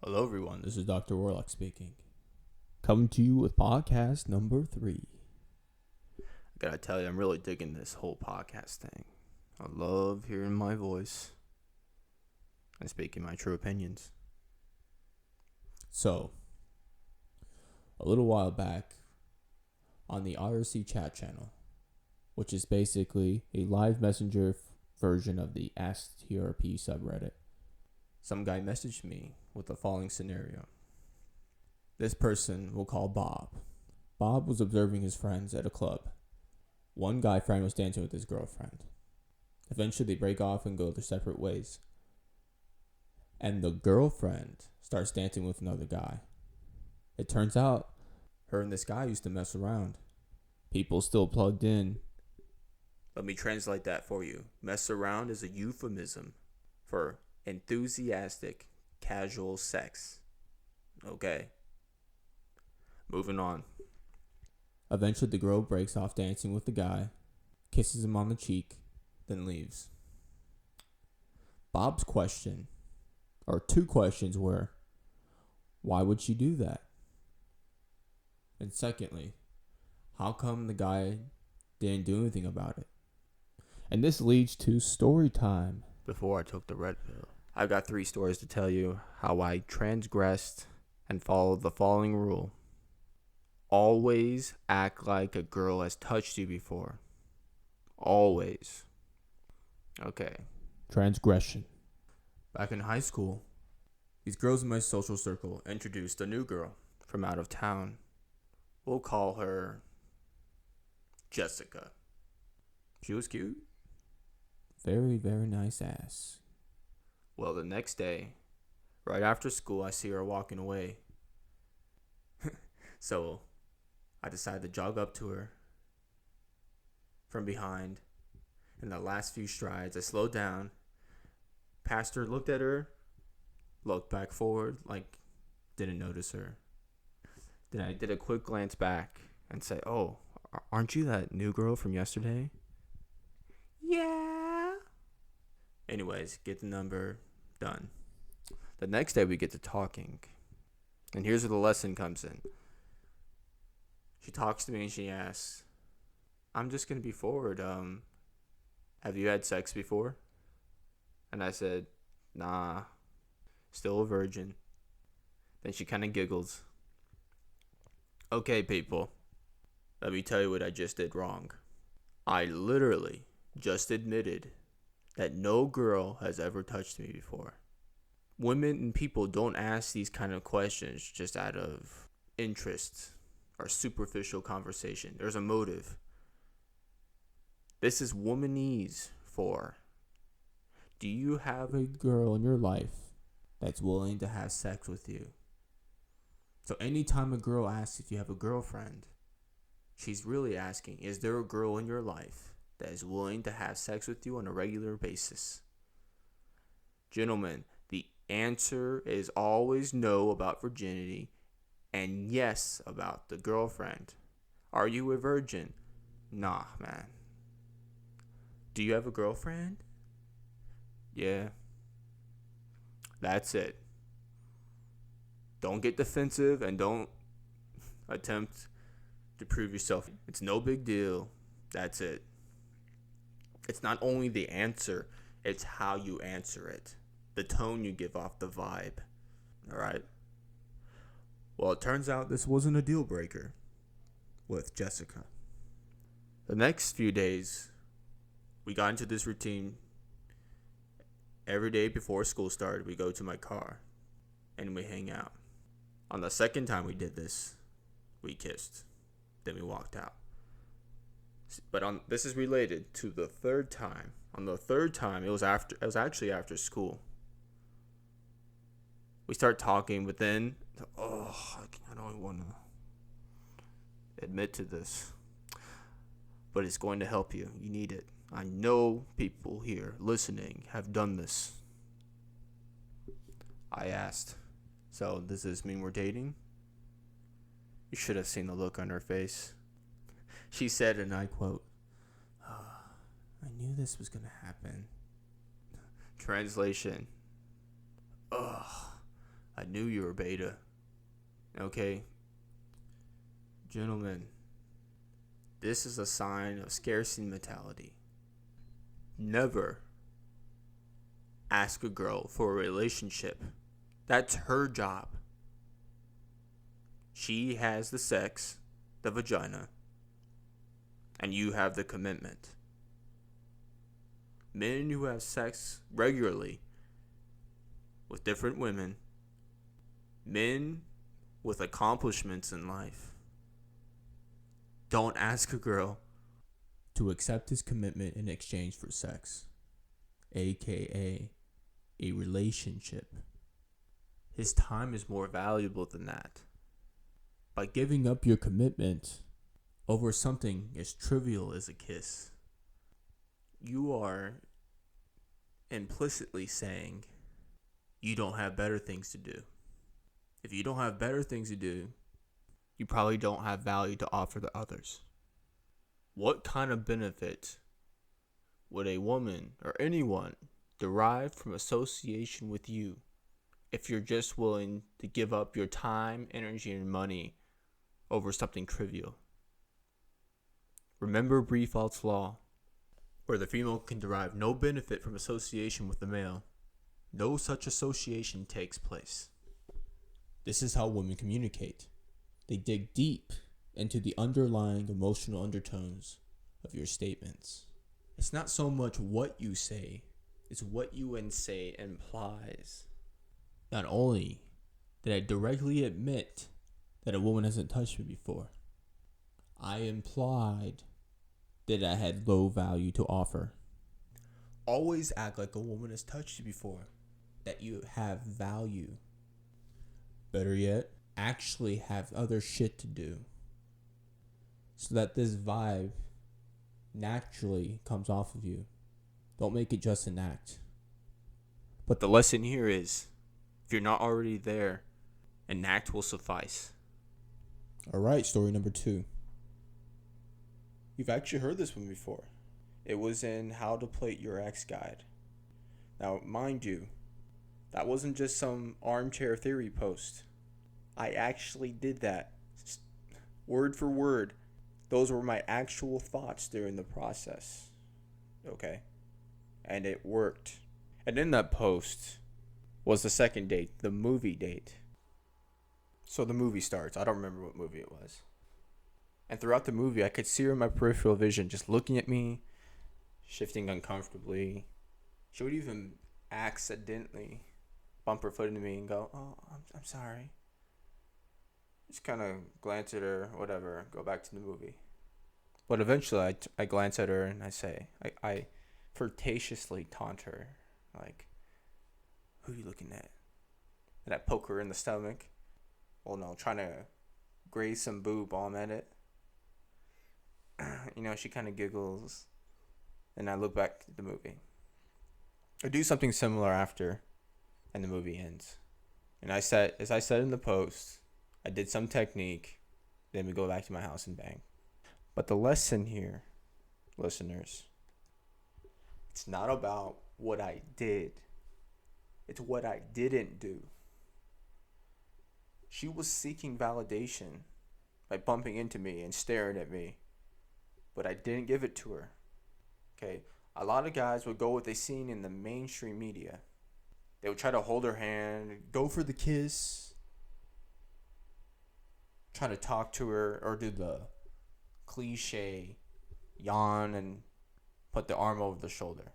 Hello everyone, this is Dr. Warlock speaking. Coming to you with podcast number 3. I gotta tell you, I'm really digging this whole podcast thing. I love hearing my voice and speaking my true opinions. So, a little while back on the IRC chat channel, which is basically a live messenger version of the Ask-TRP subreddit, some guy messaged me with the following scenario. This person we'll call Bob. Bob was observing his friends at a club. One guy friend was dancing with his girlfriend. Eventually they break off and go their separate ways. And the girlfriend starts dancing with another guy. It turns out her and this guy used to mess around. People still plugged in. Let me translate that for you. Mess around is a euphemism for enthusiastic casual sex. Okay. Moving on. Eventually the girl breaks off dancing with the guy, kisses him on the cheek, then leaves. Bob's question, or two questions were, why would she do that? And secondly, how come the guy didn't do anything about it? And this leads to story time. Before I took the red pill, I've got 3 stories to tell you how I transgressed and followed the following rule. Always act like a girl has touched you before. Always. Okay. Transgression. Back in high school, these girls in my social circle introduced a new girl from out of town. We'll call her Jessica. She was cute. Very, very nice ass. Well, the next day, right after school, I see her walking away. So, I decided to jog up to her from behind. In the last few strides, I slowed down, passed her, looked at her, looked back forward, like didn't notice her. Then I did a quick glance back and say, "Oh, aren't you that new girl from yesterday?" "Yeah." Anyways, get the number, done. The next day we get to talking. And here's where the lesson comes in. She talks to me and she asks, I'm just going to be forward. Have you had sex before? And I said, nah, still a virgin. Then she kind of giggles. Okay, people, let me tell you what I just did wrong. I literally just admitted that no girl has ever touched me before. Women and people don't ask these kind of questions just out of interest or superficial conversation. There's a motive. This is womanese for, do you have a girl in your life that's willing to have sex with you? So anytime a girl asks if you have a girlfriend, she's really asking, is there a girl in your life that is willing to have sex with you on a regular basis? Gentlemen, the answer is always no about virginity and yes about the girlfriend. Are you a virgin? Nah, man. Do you have a girlfriend? Yeah. That's it. Don't get defensive and don't attempt to prove yourself. It's no big deal. That's it. It's not only the answer, it's how you answer it. The tone you give off, the vibe. Alright? Well, it turns out this wasn't a deal breaker with Jessica. The next few days, we got into this routine. Every day before school started, we go to my car and we hang out. On the second time we did this, we kissed. Then we walked out. But this is related to the third time. On the third time, it was actually after school. We start talking, but then, I don't want to admit to this, but it's going to help you. You need it. I know people here listening have done this. I asked, so does this mean we're dating? You should have seen the look on her face. She said, and I quote, I knew this was going to happen. Translation. I knew you were beta. Okay? Gentlemen, this is a sign of scarcity mentality. Never ask a girl for a relationship. That's her job. She has the sex, the vagina, and you have the commitment. Men who have sex regularly with different women, men with accomplishments in life, don't ask a girl to accept his commitment in exchange for sex, aka a relationship. His time is more valuable than that. By giving up your commitment over something as trivial as a kiss, you are implicitly saying you don't have better things to do. If you don't have better things to do, you probably don't have value to offer to others. What kind of benefit would a woman or anyone derive from association with you if you're just willing to give up your time, energy, and money over something trivial? Remember Briefault's law, where the female can derive no benefit from association with the male. No such association takes place. This is how women communicate. They dig deep into the underlying emotional undertones of your statements. It's not so much what you say, it's what you say implies. Not only did I directly admit that a woman hasn't touched me before, I implied that I had low value to offer. Always act like a woman has touched you before, that you have value. Better yet, actually have other shit to do, so that this vibe naturally comes off of you. Don't make it just an act. But the lesson here is, if you're not already there, an act will suffice. Alright, story number 2. You've actually heard this one before. It was in How to Plate Your Ex Guide. Now, mind you, that wasn't just some armchair theory post. I actually did that. Word for word. Those were my actual thoughts during the process. Okay? And it worked. And in that post was the second date, the movie date. So the movie starts. I don't remember what movie it was. And throughout the movie, I could see her in my peripheral vision just looking at me, shifting uncomfortably. She would even accidentally bump her foot into me and go, "Oh, I'm sorry." Just kind of glance at her, whatever, go back to the movie. But eventually I glance at her and I say, I flirtatiously taunt her, like, "Who are you looking at?" And I poke her in the stomach. Well, no, trying to graze some boob while I'm at it. She kind of giggles. And I look back at the movie. I do something similar after, and the movie ends. And as I said in the post, I did some technique, then we go back to my house and bang. But the lesson here, listeners, it's not about what I did. It's what I didn't do. She was seeking validation by bumping into me and staring at me, but I didn't give it to her. Okay, a lot of guys would go with they seen in the mainstream media. They would try to hold her hand, go for the kiss, try to talk to her, or do the cliche yawn and put the arm over the shoulder.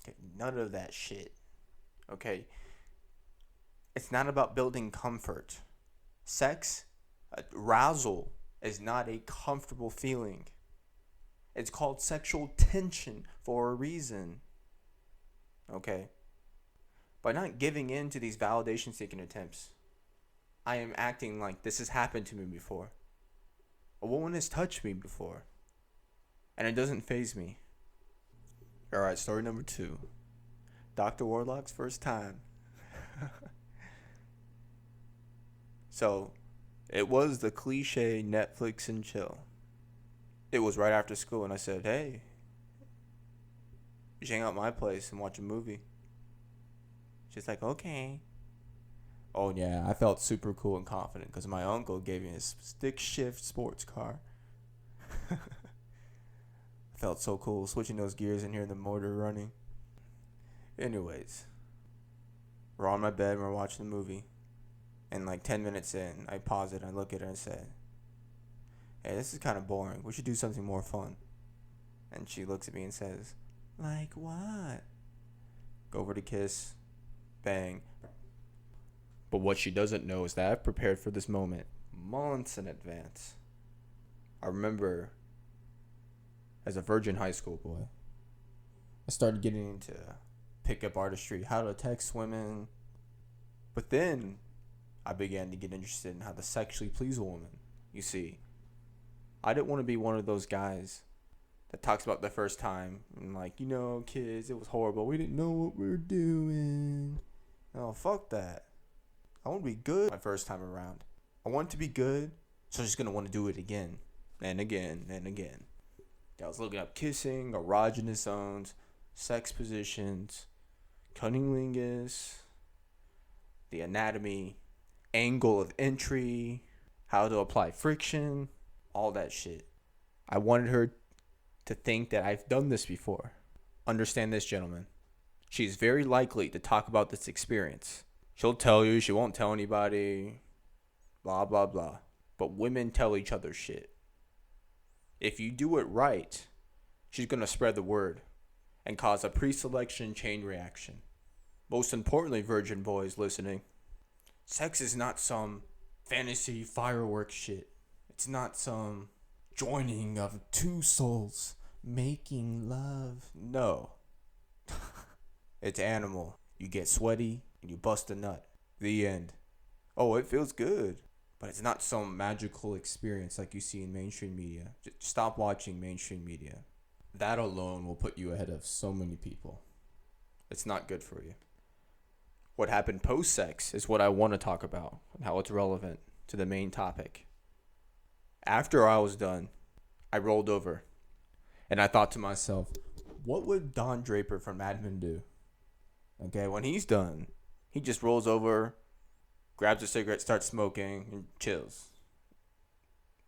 Okay, none of that shit. Okay, it's not about building comfort. Sex, arousal, is not a comfortable feeling. It's called sexual tension for a reason. Okay? By not giving in to these validation-seeking attempts, I am acting like this has happened to me before. A woman has touched me before. And it doesn't faze me. Alright, story number 2. Dr. Warlock's first time. So, it was the cliche Netflix and chill. It was right after school, and I said, "Hey, you should hang out at my place and watch a movie." She's like, "Okay." Oh yeah, I felt super cool and confident because my uncle gave me a stick shift sports car. I felt so cool switching those gears and hearing the motor running. Anyways, we're on my bed and we're watching the movie. And like 10 minutes in, I pause it and I look at her and say, "Hey, this is kind of boring. We should do something more fun." And she looks at me and says, "Like what?" Go over to kiss. Bang. But what she doesn't know is that I've prepared for this moment months in advance. I remember as a virgin high school boy, I started getting into pickup artistry, how to text women. But then I began to get interested in how to sexually please a woman. You see, I didn't want to be one of those guys that talks about the first time and like, kids, it was horrible. We didn't know what we were doing. Oh, fuck that. I want to be good my first time around. I want to be good, so I'm just going to want to do it again and again and again. I was looking up kissing, erogenous zones, sex positions, cunnilingus, the anatomy, angle of entry, how to apply friction, all that shit. I wanted her to think that I've done this before. Understand this, gentlemen. She's very likely to talk about this experience. She'll tell you, she won't tell anybody, blah, blah, blah. But women tell each other shit. If you do it right, she's going to spread the word and cause a pre-selection chain reaction. Most importantly, virgin boys listening, sex is not some fantasy fireworks shit. It's not some joining of two souls making love. No. It's animal. You get sweaty and you bust a nut. The end. Oh, it feels good. But it's not some magical experience like you see in mainstream media. Just stop watching mainstream media. That alone will put you ahead of so many people. It's not good for you. What happened post-sex is what I want to talk about and how it's relevant to the main topic. After I was done, I rolled over and I thought to myself, what would Don Draper from Mad Men do? Okay, when he's done, he just rolls over, grabs a cigarette, starts smoking, and chills.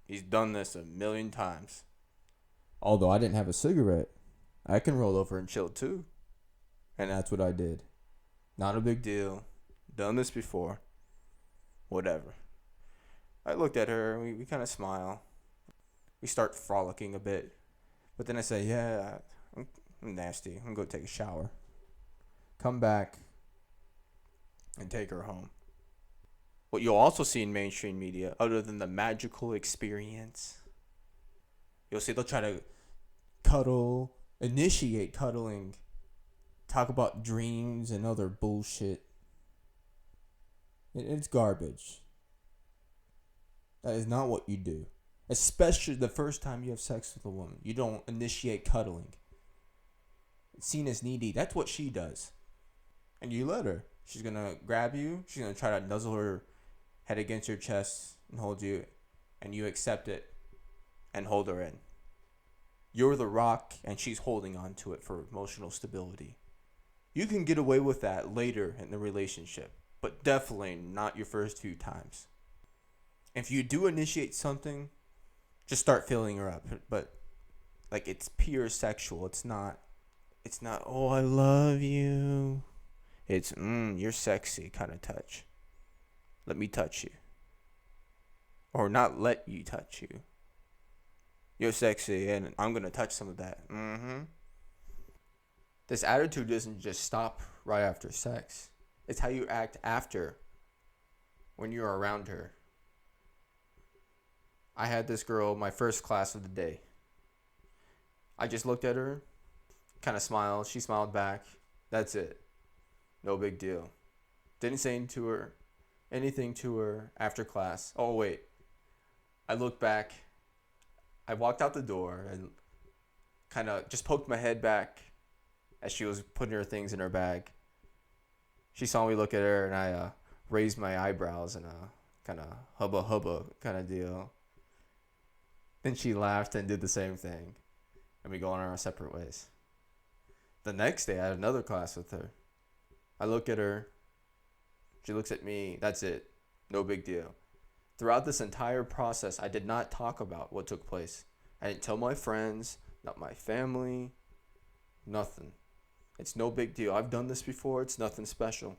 He's done this a million times. Although I didn't have a cigarette, I can roll over and chill too. And that's what I did. Not a big deal. Done this before. Whatever. I looked at her, we kind of smile. We start frolicking a bit. But then I say, yeah, I'm nasty. I'm going to go take a shower. Come back and take her home. What you'll also see in mainstream media, other than the magical experience, you'll see they'll try to cuddle, initiate cuddling, talk about dreams and other bullshit. It's garbage. That is not what you do. Especially the first time you have sex with a woman. You don't initiate cuddling. It's seen as needy. That's what she does. And you let her. She's going to grab you. She's going to try to nuzzle her head against your chest and hold you. And you accept it and hold her in. You're the rock and she's holding on to it for emotional stability. You can get away with that later in the relationship. But definitely not your first few times. If you do initiate something, just start filling her up. But like it's pure sexual. It's not, oh, I love you. It's, you're sexy kind of touch. Let me touch you. Or not let you touch you. You're sexy and I'm going to touch some of that. This attitude doesn't just stop right after sex. It's how you act after when you're around her. I had this girl, my first class of the day. I just looked at her, kind of smiled. She smiled back. That's it. No big deal. Didn't say anything to her after class. Oh, wait. I looked back. I walked out the door and kind of just poked my head back as she was putting her things in her bag. She saw me look at her and I raised my eyebrows in a kind of hubba kind of deal. Then she laughed and did the same thing. And we go on our separate ways. The next day, I had another class with her. I look at her. She looks at me. That's it. No big deal. Throughout this entire process, I did not talk about what took place. I didn't tell my friends, not my family, nothing. It's no big deal. I've done this before. It's nothing special.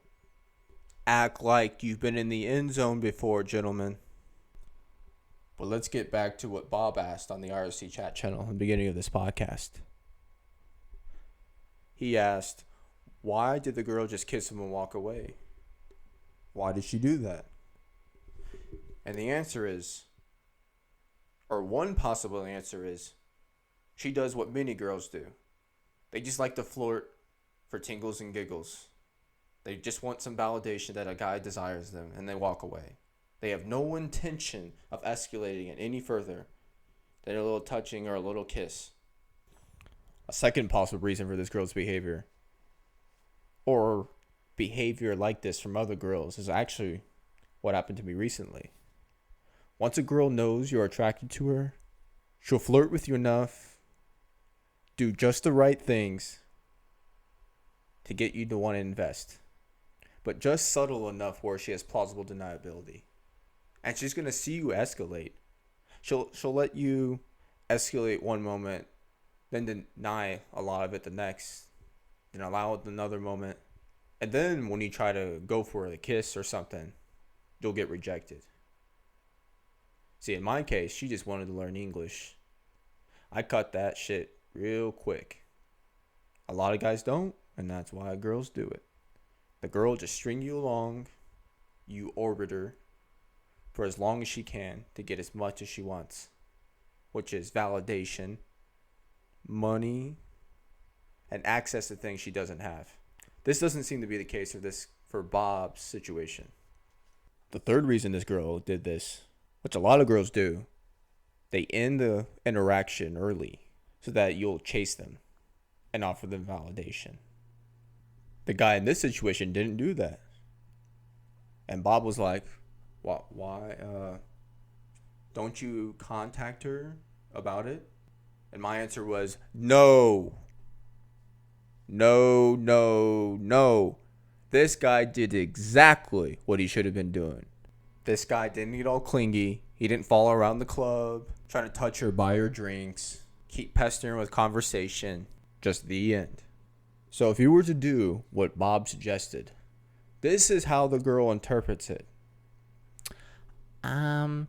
Act like you've been in the end zone before, gentlemen. But let's get back to what Bob asked on the RSC chat channel In the beginning of this podcast. He asked, why did the girl just kiss him and walk away? Why did she do that? And the answer is, or one possible answer is, she does what many girls do. They just like to flirt for tingles and giggles. They just want some validation that a guy desires them, and they walk away. They have no intention of escalating it any further than a little touching or a little kiss. A second possible reason for this girl's behavior, or behavior like this from other girls, is actually what happened to me recently. Once a girl knows you're attracted to her, she'll flirt with you enough, do just the right things to get you to want to invest, but just subtle enough where she has plausible deniability. And she's going to see you escalate. She'll let you escalate one moment, then deny a lot of it the next, then allow it another moment. And then when you try to go for a kiss or something, you'll get rejected. See, in my case, she just wanted to learn English. I cut that shit real quick. A lot of guys don't, and that's why girls do it. The girl just string you along, you orbit her for as long as she can to get as much as she wants, which is validation, money, and access to things she doesn't have. This doesn't seem to be the case for Bob's situation. The third reason this girl did this, which a lot of girls do, they end the interaction early so that you'll chase them and offer them validation. The guy in this situation didn't do that. And Bob was like, why? Don't you contact her about it? And my answer was, no. No. This guy did exactly what he should have been doing. This guy didn't get all clingy. He didn't follow around the club, trying to touch her, buy her drinks, keep pestering with conversation. Just the end. So if you were to do what Bob suggested, this is how the girl interprets it. About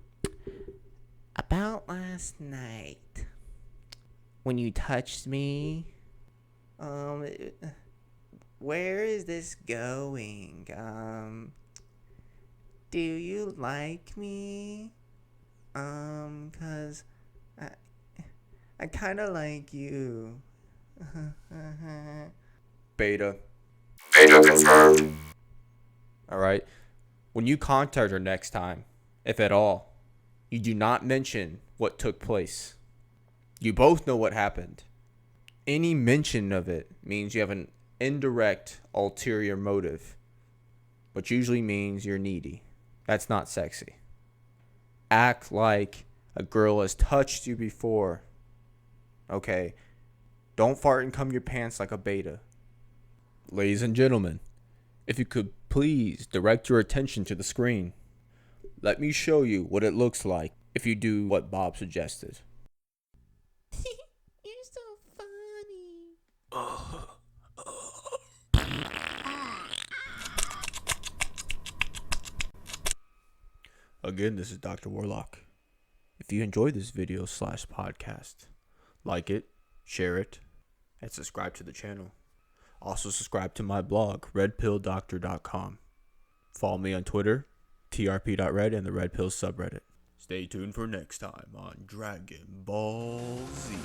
last night, when you touched me, where is this going? Do you like me? 'Cause I kinda like you. Beta. Beta confirmed. Alright? When you contact her next time, if at all, you do not mention what took place. You both know what happened. Any mention of it means you have an indirect ulterior motive, which usually means you're needy. That's not sexy. Act like a girl has touched you before. Okay? Don't fart and cum your pants like a beta. Ladies and gentlemen, if you could please direct your attention to the screen. Let me show you what it looks like if you do what Bob suggested. You're so funny. Again, this is Dr. Warlock. If you enjoyed this video / podcast, like it, share it, and subscribe to the channel. Also subscribe to my blog, redpilldoctor.com. Follow me on Twitter, trp.red, and the Red Pill subreddit. Stay tuned for next time on Dragon Ball Z.